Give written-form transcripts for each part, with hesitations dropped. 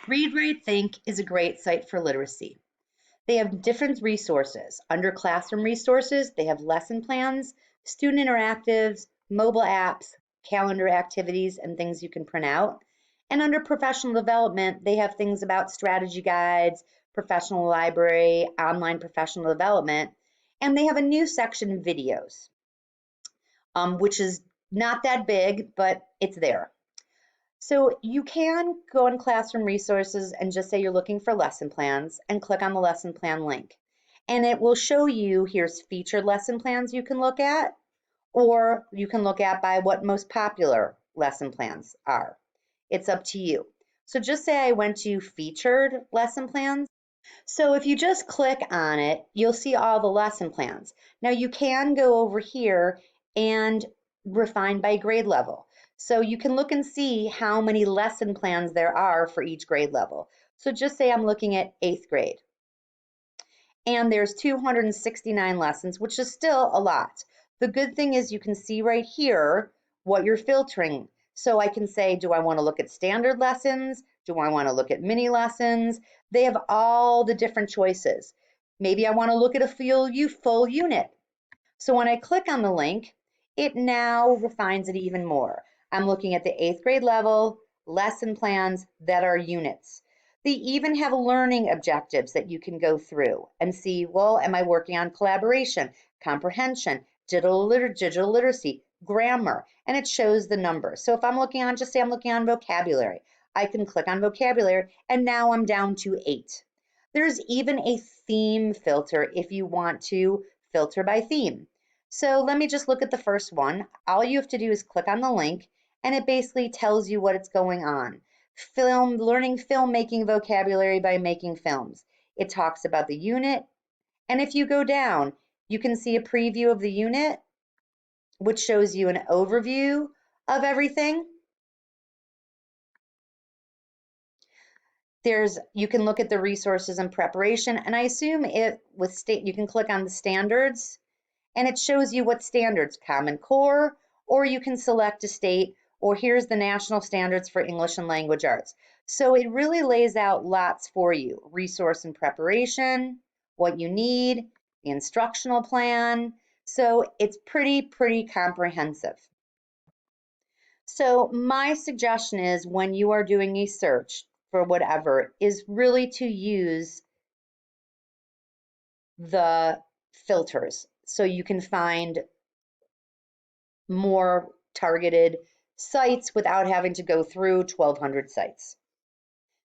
Read, Write, Think is a great site for literacy. They have different resources. Under classroom resources, they have lesson plans, student interactives, mobile apps, calendar activities, and things you can print out. And under professional development, they have things about strategy guides, professional library, online professional development, and they have a new section, videos, which is not that big, but it's there. So you can go in classroom resources and just say you're looking for lesson plans and click on the lesson plan link. And it will show you, here's featured lesson plans you can look at, or you can look at by what most popular lesson plans are. It's up to you. So just say I went to featured lesson plans. So if you just click on it, you'll see all the lesson plans. Now you can go over here and refine by grade level. So you can look and see how many lesson plans there are for each grade level. So just say I'm looking at 8th grade. And there's 269 lessons, which is still a lot. The good thing is you can see right here what you're filtering. So I can say, do I want to look at standard lessons? Do I want to look at mini lessons? They have all the different choices. Maybe I want to look at a full unit. So when I click on the link, it now refines it even more. I'm looking at the 8th grade level, lesson plans that are units. They even have learning objectives that you can go through and see, well, am I working on collaboration, comprehension, digital literacy, grammar, and it shows the numbers. So if I'm looking on, just say I'm looking on vocabulary, I can click on vocabulary, and now I'm down to 8. There's even a theme filter if you want to filter by theme. So let me just look at the first one. All you have to do is click on the link, and it basically tells you what it's going on. Learning filmmaking vocabulary by making films. It talks about the unit, and if you go down, you can see a preview of the unit, which shows you an overview of everything. You can look at the resources and preparation, and I assume you can click on the standards, and it shows you what standards, Common Core, or you can select a state, or here's the national standards for English and language arts. So it really lays out lots for you, resource and preparation, what you need, the instructional plan. So it's pretty comprehensive. So my suggestion is when you are doing a search for whatever is really to use the filters so you can find more targeted sites without having to go through 1,200 sites.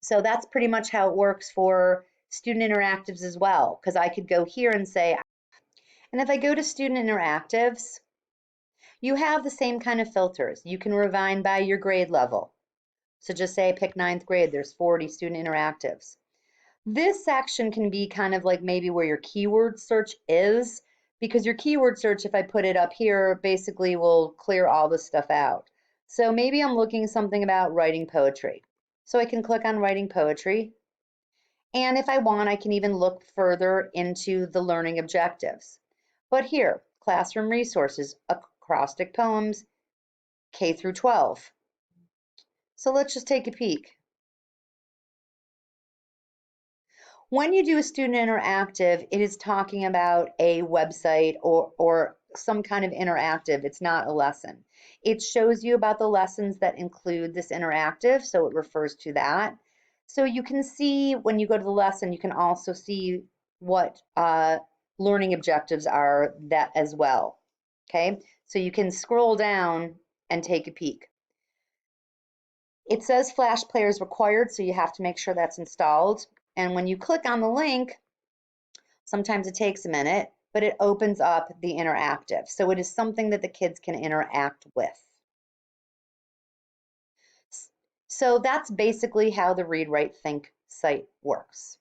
So that's pretty much how it works for student interactives as well, because I could go here and say, and if I go to student interactives, you have the same kind of filters. You can refine by your grade level. So just say I pick 9th grade, there's 40 student interactives. This section can be kind of like maybe where your keyword search is, because your keyword search, if I put it up here, basically will clear all this stuff out. So maybe I'm looking something about writing poetry. So I can click on writing poetry. And if I want, I can even look further into the learning objectives. But here, classroom resources, acrostic poems, K through 12. So let's just take a peek. When you do a student interactive, it is talking about a website or some kind of interactive. It's not a lesson. It shows you about the lessons that include this interactive, so it refers to that. So you can see when you go to the lesson, you can also see what learning objectives are that as well. Okay, so you can scroll down and take a peek. It says Flash Player is required, so you have to make sure that's installed. And when you click on the link, sometimes it takes a minute, but it opens up the interactive. So it is something that the kids can interact with. So that's basically how the Read, Write, Think site works.